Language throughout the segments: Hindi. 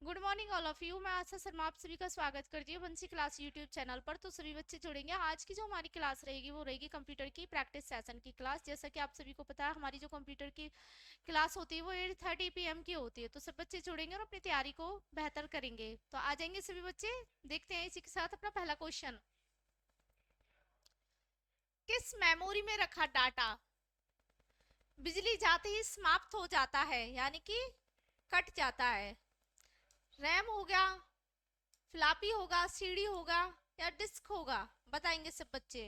Good morning all of you. मैं आशा शर्मा आप सभी का स्वागत करती हूँ बंसी क्लास यूट्यूब चैनल पर। तो सभी बच्चे जुड़ेंगे। आज की जो हमारी क्लास रहेगी वो रहेगी कंप्यूटर की प्रैक्टिस सेशन की क्लास। जैसा कि आप सभी को पता है हमारी जो कंप्यूटर की क्लास होती है वो 8:30 PM की होती है। तो सब बच्चे जुड़ेंगे और अपनी तैयारी को बेहतर करेंगे। तो आ जाएंगे सभी बच्चे। देखते हैं इसी के साथ अपना पहला क्वेश्चन। किस मेमोरी में रखा डाटा बिजली जाते ही समाप्त हो जाता है, यानी कि कट जाता है? रैम हो गया, फ्लॉपी होगा, सीडी होगा या डिस्क होगा? बताएंगे सब बच्चे।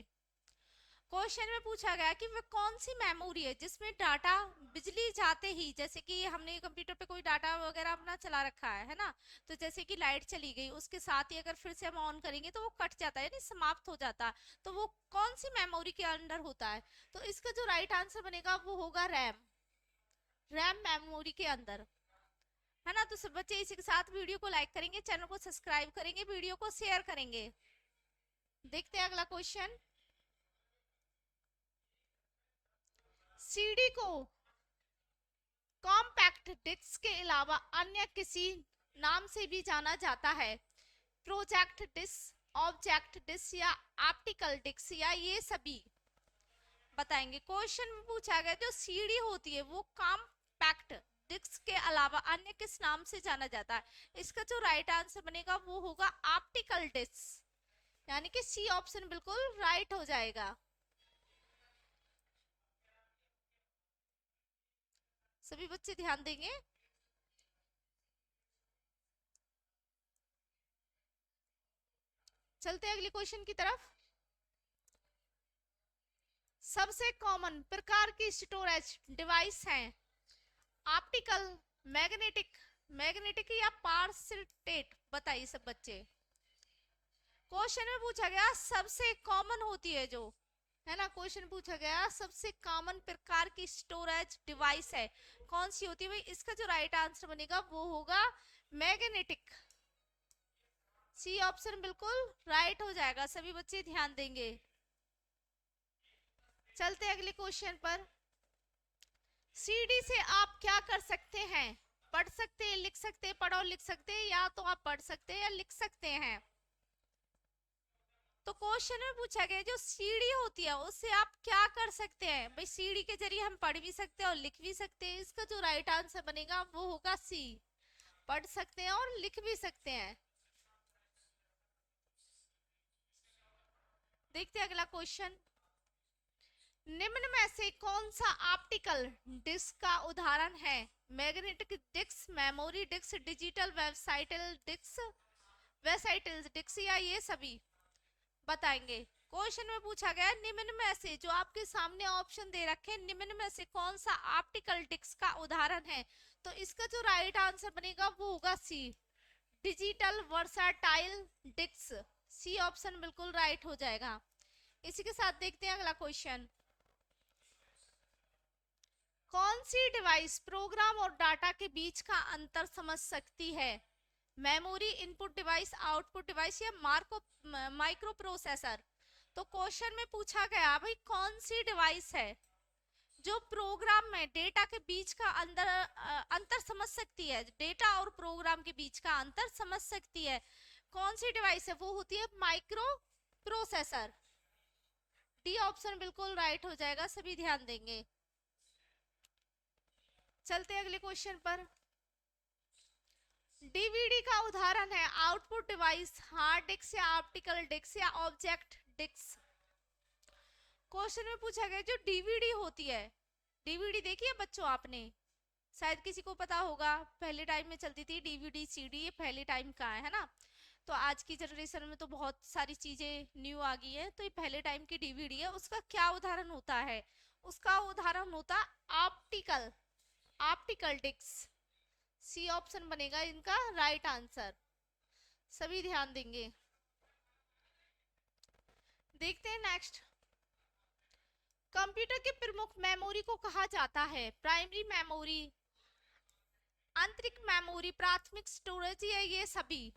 क्वेश्चन में पूछा गया कि वह कौन सी मेमोरी है जिसमें डाटा बिजली जाते ही, जैसे कि हमने कंप्यूटर पे कोई डाटा वगैरह अपना चला रखा है ना, तो जैसे कि लाइट चली गई उसके साथ ही अगर फिर से हम ऑन करेंगे तो वो कट जाता है, यानी समाप्त हो जाता है। तो वो कौन सी मेमोरी के अंदर होता है? तो इसका जो राइट आंसर बनेगा वो होगा रैम। रैम मेमोरी के अंदर, है ना। तो सब बच्चे इसी के साथ वीडियो को लाइक करेंगे, चैनल को सब्सक्राइब करेंगे, वीडियो को शेयर करेंगे। देखते हैं अगला क्वेश्चन। सीडी को कॉम्पैक्ट डिस्क के अलावा अन्य किसी नाम से भी जाना जाता है? प्रोजेक्ट डिस्क, ऑब्जेक्ट डिस्क या ऑप्टिकल डिस्क या ये सभी? बताएंगे। क्वेश्चन में पूछा गया जो सीडी होती है वो कॉम्पैक्ट डिस्क के अलावा अन्य किस नाम से जाना जाता है? इसका जो राइट आंसर बनेगा वो होगा ऑप्टिकल डिस्क, यानी कि सी ऑप्शन बिल्कुल राइट हो जाएगा। सभी बच्चे ध्यान देंगे। चलते हैं अगले क्वेश्चन की तरफ। सबसे कॉमन प्रकार की स्टोरेज डिवाइस है ऑप्टिकल, मैग्नेटिक, मैग्नेटिक या पार्सिटेट? बताइए सब बच्चे। क्वेश्चन में पूछा गया सबसे कॉमन होती है जो, है ना, क्वेश्चन पूछा गया सबसे कॉमन प्रकार की स्टोरेज डिवाइस है कौन सी होती है भाई? इसका जो राइट आंसर बनेगा वो होगा मैग्नेटिक। सी ऑप्शन बिल्कुल राइट हो जाएगा। सभी बच्चे ध्यान देंगे। चलते हैं अगले क्वेश्चन पर। सीडी से आप क्या कर सकते हैं? पढ़ सकते हैं, लिख सकते हैं, पढ़ो लिख सकते हैं, या तो आप पढ़ सकते हैं या लिख सकते हैं। तो क्वेश्चन में पूछा गया जो सीडी होती है उससे आप क्या कर सकते हैं भाई? सीडी के जरिए हम पढ़ भी सकते हैं और लिख भी सकते हैं। इसका जो राइट आंसर बनेगा वो होगा सी, पढ़ सकते हैं और लिख भी सकते हैं। देखते हैं अगला क्वेश्चन। निम्न में से कौन सा ऑप्टिकल डिस्क का उदाहरण है? Magnetic disk, memory disk, digital versatile disk, versatile disk या ये सभी? बताएंगे। क्वेश्चन में पूछा गया निम्न में से, जो आपके सामने ऑप्शन दे रखे हैं, निम्न में से कौन सा ऑप्टिकल डिस्क का उदाहरण है? तो इसका जो राइट आंसर बनेगा वो होगा C, digital versatile disk. C option बिल्कुल राइट हो जाएगा। इसी के साथ देखते हैं अगला क्वेश्चन। कौन सी डिवाइस प्रोग्राम और डाटा के बीच का अंतर समझ सकती है? Memory, input device, output device या माइक्रो प्रोसेसर? तो क्वेश्चन में पूछा गया भाई कौन सी डिवाइस है जो प्रोग्राम में डेटा के बीच का अंतर समझ सकती है, डेटा और प्रोग्राम के बीच का अंतर समझ सकती है? कौन सी डिवाइस है? वो होती है माइक्रो प्रोसेसर। डी ऑप्शन बिल्कुल राइट हो जाएगा। सभी ध्यान देंगे। चलते हैं अगले क्वेश्चन पर। डीवीडी का उदाहरण है आउटपुट डिवाइस, हार्ड डिस्क या ऑप्टिकल डिस्क या ऑब्जेक्ट डिस्क? क्वेश्चन में पूछा गया जो डीवीडी होती है, डीवीडी देखी है बच्चों आपने? शायद किसी को पता होगा, पहले टाइम में चलती थी डीवीडी सीडी, ये पहले टाइम का है ना। तो आज की जनरेशन में तो बहुत सारी चीजें न्यू आ गई है, तो ये पहले टाइम की डीवीडी है। उसका क्या उदाहरण होता है? उसका उदाहरण होता optical, optical disk. C option बनेगा इनका राइट आंसर। सभी ध्यान देंगे। देखते हैं नेक्स्ट। कंप्यूटर की प्रमुख मेमोरी को कहा जाता है प्राइमरी मेमोरी, आंतरिक मेमोरी, प्राथमिक स्टोरेज या ये सभी?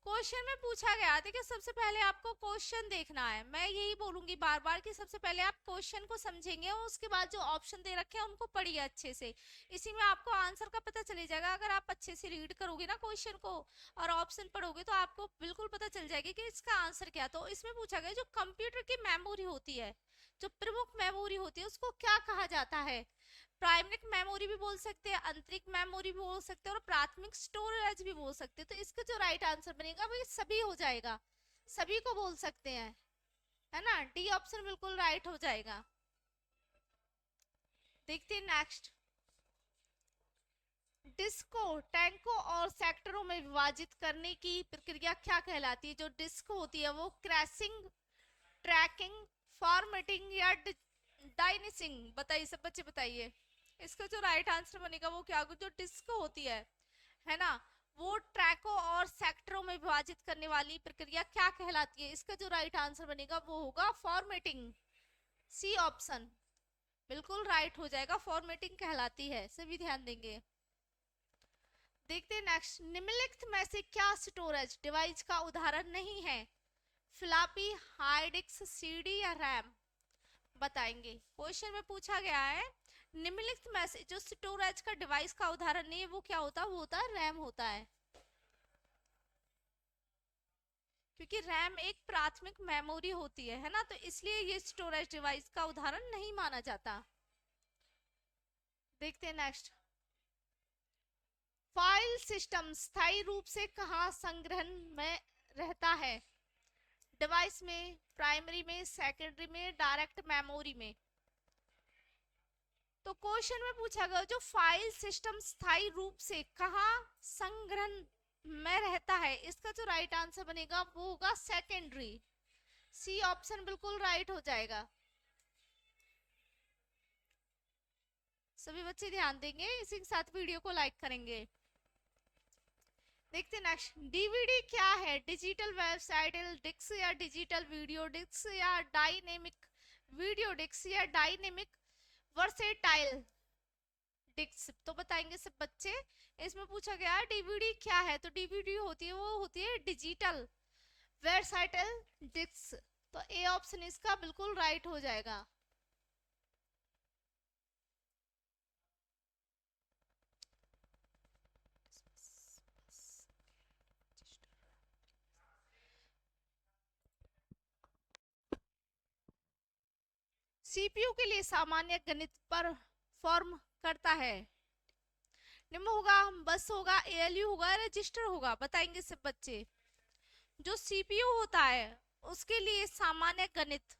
क्वेश्चन में पूछा गया, देखिए सबसे पहले आपको क्वेश्चन देखना है, मैं यही बोलूंगी बार बार कि सबसे पहले आप क्वेश्चन को समझेंगे और उसके बाद जो ऑप्शन दे रखे हैं उनको पढ़िए अच्छे से, इसी में आपको आंसर का पता चले जाएगा। अगर आप अच्छे से रीड करोगे ना क्वेश्चन को और ऑप्शन पढ़ोगे तो आपको बिल्कुल पता चल जाएगी कि इसका आंसर क्या। तो इसमें पूछा गया जो कंप्यूटर की मेमोरी होती है, जो प्रमुख मेमोरी होती है, उसको क्या कहा जाता है? प्राइमरी मेमोरी भी बोल सकते हैं, आंतरिक मेमोरी भी बोल सकते हैं और प्राथमिक स्टोरेज भी बोल सकते हैं। तो इसका जो राइट आंसर बनेगा वो सभी हो जाएगा, सभी को बोल सकते हैं, है ना। डी ऑप्शन बिल्कुल राइट हो जाएगा। देखते हैं नेक्स्ट। डिस्क को टैंकों और सेक्टरों में विभाजित करने की प्रक्रिया क्या कहलाती है? जो डिस्क होती है वो क्रैशिंग, ट्रैकिंग, फॉर्मेटिंग या डाइनिसिंग, बताइए सब बच्चे बताइए। इसका जो राइट आंसर बनेगा वो क्या होगा? जो डिस्क होती है ना, वो ट्रैकों और सेक्टरों में विभाजित करने वाली प्रक्रिया क्या कहलाती है? इसका जो राइट आंसर बनेगा वो होगा फॉर्मेटिंग। सी ऑप्शन बिल्कुल राइट हो जाएगा, फॉर्मेटिंग कहलाती है, सभी ध्यान देंगे। देखते हैं नेक्स्ट। निम्नलिखित में से क्या स्टोरेज डिवाइस का उदाहरण नहीं है? फ्लॉपी, हार्ड डिस्क, सीडी या रैम, बताएंगे। क्वेश्चन में पूछा गया है निम्नलिखित में से जो स्टोरेज का डिवाइस का उदाहरण नहीं है वो क्या होता है? वो होता है रैम होता है, क्योंकि रैम एक प्राथमिक मेमोरी होती है ना, तो इसलिए ये स्टोरेज डिवाइस का उदाहरण नहीं माना जाता। देखते हैं नेक्स्ट। फाइल सिस्टम स्थायी रूप से कहाँ संग्रहण में रहता है? डिवाइस में, प्राइमरी में, सेकेंडरी में, डायरेक्ट मेमोरी में। तो क्वेश्चन में पूछा गया जो फाइल सिस्टम स्थायी रूप से कहाँ संग्रहण में रहता है, इसका जो राइट आंसर बनेगा वो होगा सेकेंडरी। सी ऑप्शन बिल्कुल राइट हो जाएगा, सभी बच्चे ध्यान देंगे, इसी के साथ वीडियो को लाइक करेंगे। देखते हैं नेक्स्ट। डीवीडी क्या है? डिजिटल वेबसाइट डिस्क या डिजिटल वीडियो डिस्क या डायनेमिक वीडियो डिस्क या डायनेमिक वर्सेटाइल डिस्क, तो बताएंगे सब बच्चे। इसमें पूछा गया डीवीडी क्या है, तो डीवीडी होती है वो होती है डिजिटल वेबसाइटल डिस्क, तो ए ऑप्शन इसका बिल्कुल राइट हो जाएगा। सीपीयू के लिए सामान्य गणित पर फॉर्म करता है? निम्न होगा, बस होगा, एएलयू होगा, रजिस्टर होगा, बताएंगे सब बच्चे। जो सीपीयू होता है उसके लिए सामान्य गणित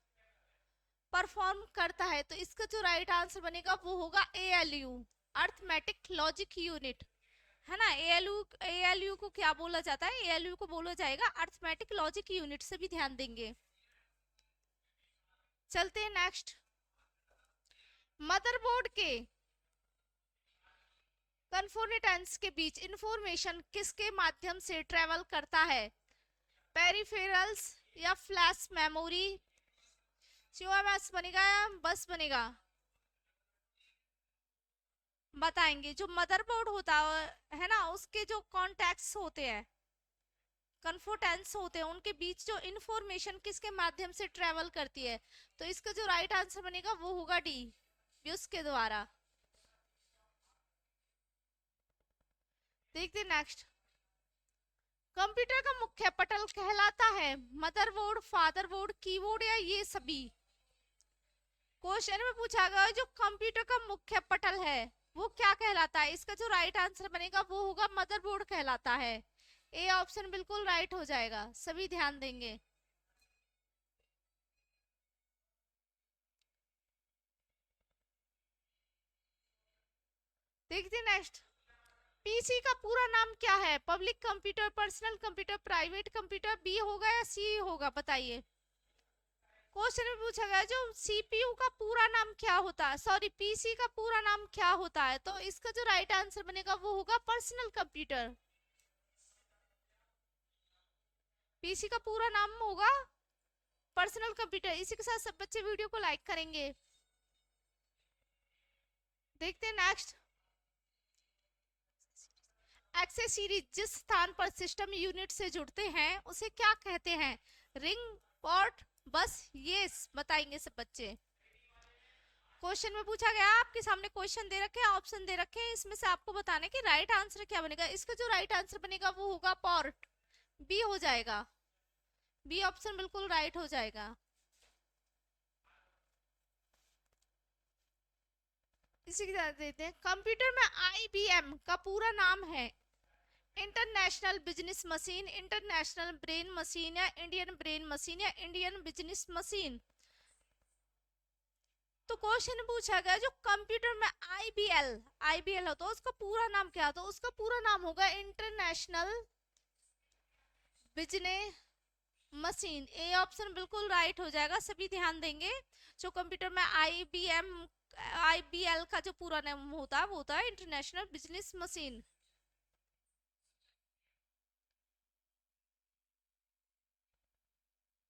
परफॉर्म करता है, तो इसका जो राइट आंसर बनेगा वो होगा एएलयू, अर्थमेटिक लॉजिक यूनिट, है ना। एएलयू को क्या बोला जाता है? एएलयू को बोला जाएगा अर्थमेटिक लॉजिक यूनिट, से भी ध्यान देंगे। चलते हैं नेक्स्ट। मदरबोर्ड के कंपोनेंट्स के बीच इंफॉर्मेशन किसके माध्यम से ट्रेवल करता है? पेरिफेरल्स या फ्लैश मेमोरी? सीओएमएस बनेगा या बस बनेगा, बताएंगे। जो मदरबोर्ड होता है ना, उसके जो कॉन्टैक्ट्स होते हैं, कंपोनेंट्स होते हैं, उनके बीच जो इंफॉर्मेशन किसके माध्यम से ट्रेवल करती है, तो इसका जो राइट आंसर बनेगा वो होगा डी, ब्यूस के द्वारा। देखते नेक्स्ट। कंप्यूटर का मुख्य पटल कहलाता है मदरबोर्ड, फादरबोर्ड, कीबोर्ड या ये सभी? क्वेश्चन में पूछा गया जो कंप्यूटर का मुख्य पटल है वो क्या कहलाता है? इसका जो राइट आंसर बनेगा वो होगा मदरबोर्ड कहलाता है। ए ऑप्शन बिल्कुल राइट हो जाएगा, सभी ध्यान देंगे। देखते नेक्स्ट। पीसी का पूरा नाम क्या है? Public computer, personal computer, private computer, B होगा या सी होगा, बताइए। क्वेश्चन में पूछा गया जो सीपीयू का पूरा नाम क्या होता है, सॉरी पीसी का पूरा नाम क्या होता है, तो इसका जो राइट आंसर बनेगा वो होगा पर्सनल कंप्यूटर। पीसी का पूरा नाम होगा पर्सनल कंप्यूटर। इसी के साथ सब बच्चे वीडियो को लाइक करेंगे। देखते हैं नेक्स्ट। से सीरीज जिस स्थान पर सिस्टम यूनिट से जुड़ते हैं उसे क्या कहते हैं? रिंग, पॉट, बस, यस बताएंगे सब बच्चे। क्वेश्चन में पूछा गया, आपके सामने क्वेश्चन दे रखे हैं, ऑप्शन दे रखे हैं, इसमें से आपको बताना है कि राइट आंसर क्या बनेगा। इसका जो राइट आंसर बनेगा वो होगा पॉट, बी हो जाएगा। बी ऑप्शन बिल्कुल राइट हो जाएगा। इसी के साथ देते हैं, कंप्यूटर में आईबीएम का पूरा नाम है international business machine, international brain machine, या इंडियन ब्रेन मशीन, या इंडियन बिजनेस मशीन। तो क्वेश्चन पूछा गया जो कंप्यूटर में आईबीएल हो तो उसका पूरा नाम क्या, तो उसका पूरा नाम होगा international business machine. A option बिल्कुल राइट हो जाएगा। सभी ध्यान देंगे, जो कंप्यूटर में आईबीएल का जो पूरा नाम होता है वो होता है इंटरनेशनल बिजनेस मशीन।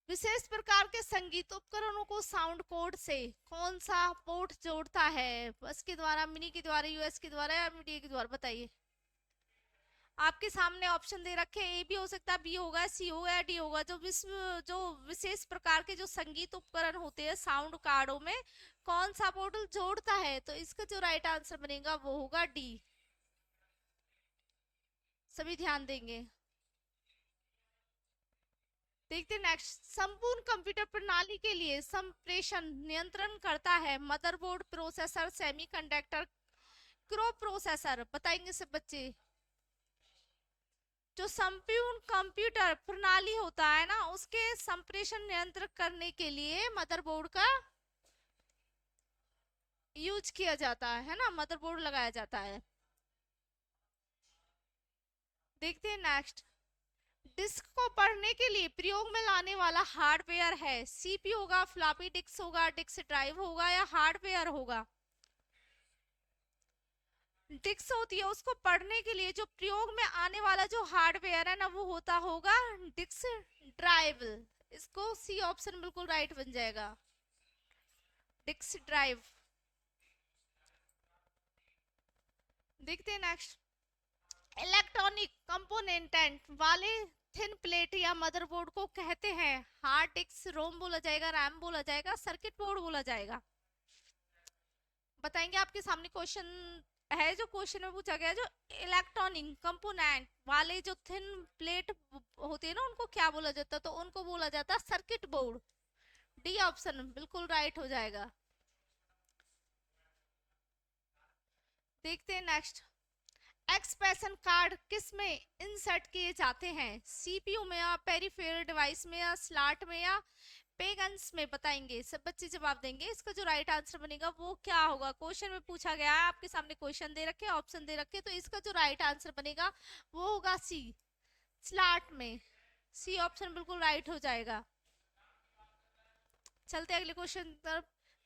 विशेष प्रकार के संगीत उपकरणों को साउंड कोड से कौन सा पोर्ट जोड़ता है? बस के द्वारा, मिनी के द्वारा, यूएस के द्वारा, या मीडिया के द्वारा? बताइए। आपके सामने ऑप्शन दे रखे हैं, ए भी हो सकता है, बी होगा, सी होगा, या डी होगा। जो विशेष प्रकार के जो संगीत उपकरण होते हैं साउंड कार्डों में कौन सा पोर्ट जोड़ता है? तो इसका जो राइट आंसर बनेगा वो होगा डी। सभी ध्यान देंगे। देखते नेक्स्ट, संपूर्ण कंप्यूटर प्रणाली के लिए संप्रेषण नियंत्रण करता है motherboard, processor, semiconductor, crow processor? बताएंगे सब बच्चे। जो संपूर्ण कंप्यूटर प्रणाली होता है ना उसके संप्रेषण नियंत्रित करने के लिए मदरबोर्ड का यूज किया जाता है ना, मदरबोर्ड लगाया जाता है। देखते हैं नेक्स्ट, डिस्क को पढ़ने के लिए प्रयोग में लाने वाला हार्डवेयर है, सीपीयू होगा, फ्लॉपी डिस्क होगा, डिस्क ड्राइव होगा, या हार्डवेयर होगा? डिस्क होती है उसको पढ़ने के लिए जो प्रयोग में आने वाला जो हार्डवेयर है ना वो होता होगा डिस्क ड्राइव। इसको सी ऑप्शन बिल्कुल राइट बन जाएगा, डिस्क ड्राइव। देखते हैं नेक्स्ट, इलेक्ट्रॉनिक कंपोनेंट वाले थिन प्लेट या मदरबोर्ड को कहते हैं हार्ड डिस्क, रोम बोला जाएगा, रैम बोला जाएगा, सर्किट बोर्ड बोला जाएगा? बताएंगे। आपके सामने क्वेश्चन है, जो क्वेश्चन में पूछा गया, जो इलेक्ट्रॉनिक कंपोनेंट वाले जो थिन प्लेट होते हैं ना उनको क्या बोला जाता है? तो उनको बोला जाता है सर्किट बोर्ड। डी ऑप्शन बिल्कुल राइट हो जाएगा। देखते हैं नेक्स्ट, एक्सप्रेशन कार्ड किस में इंसर्ट किए जाते हैं? सीपीयू में, या पेरिफेरल डिवाइस में, या स्लॉट में, या पेगन्स में? बताएंगे सब बच्चे जवाब देंगे। इसका जो राइट आंसर बनेगा वो क्या होगा? क्वेश्चन में पूछा गया है, आपके सामने क्वेश्चन दे रखे, ऑप्शन दे रखे, तो इसका जो राइट आंसर बनेगा वो होगा सी, स्लॉट में। सी ऑप्शन बिल्कुल राइट हो जाएगा। चलते अगले क्वेश्चन तरफ।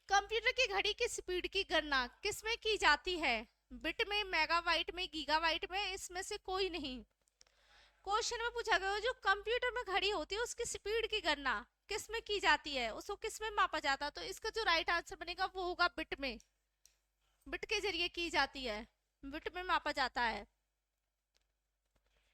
कंप्यूटर की घड़ी की स्पीड की गणना किस में की जाती है? बिट में, मेगाबाइट में, गीगाबाइट में? इसमें से कोई नहीं। क्वेश्चन में पूछा गया जो कंप्यूटर में घड़ी होती है उसकी स्पीड की गणना किस में की जाती है, उसको किस में मापा जाता है? तो इसका जो राइट आंसर बनेगा वो होगा बिट में। बिट के जरिए की जाती है, बिट में मापा जाता है।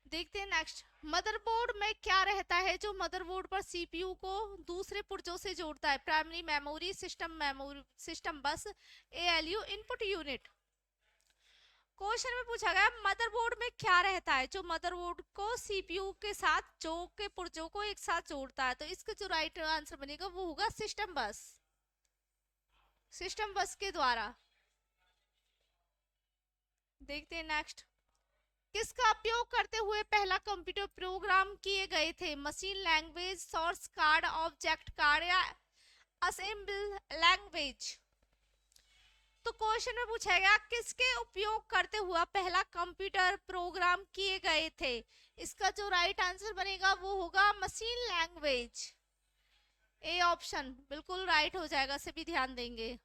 देखते हैं नेक्स्ट, मदरबोर्ड में क्या रहता है जो मदरबोर्ड पर सीपीयू को दूसरे पुर्जों से जोड़ता है? प्राइमरी मेमोरी, सिस्टम बस, एएलयू, इनपुट यूनिट? क्वेश्चन में पूछा गया मदरबोर्ड में क्या रहता है जो मदरबोर्ड को सीपीयू के साथ जो के पुर्जों को एक साथ जोड़ता है? तो इसका जो राइट आंसर बनेगा वो होगा सिस्टम बस, सिस्टम बस के द्वारा। देखते हैं नेक्स्ट, किसका उपयोग करते हुए पहला कंप्यूटर प्रोग्राम किए गए थे? Machine language, source card, object card, या असेंबल लैंग्वेज? तो क्वेश्चन में पूछा गया किसके उपयोग करते हुआ पहला कंप्यूटर प्रोग्राम किए गए थे? इसका जो राइट आंसर बनेगा वो होगा मशीन लैंग्वेज। ए ऑप्शन बिल्कुल राइट हो जाएगा। सभी ध्यान देंगे।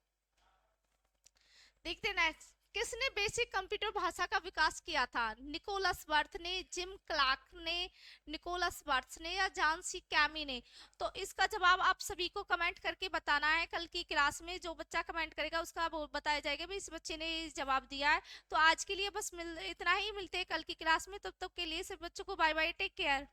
देखते हैं नेक्स्ट, किसने बेसिक कंप्यूटर भाषा का विकास किया था? निकोलस बर्थ ने, जिम क्लार्क ने, निकोलस बर्थ ने या जॉन सी कैमी ने? तो इसका जवाब आप सभी को कमेंट करके बताना है। कल की क्लास में जो बच्चा कमेंट करेगा उसका वो बताया जाएगा भी इस बच्चे ने जवाब दिया है। तो आज के लिए बस इतना ही, मिलते हैं कल की क्लास में। तब तक के लिए सब बच्चों को बाय बाय, टेक केयर।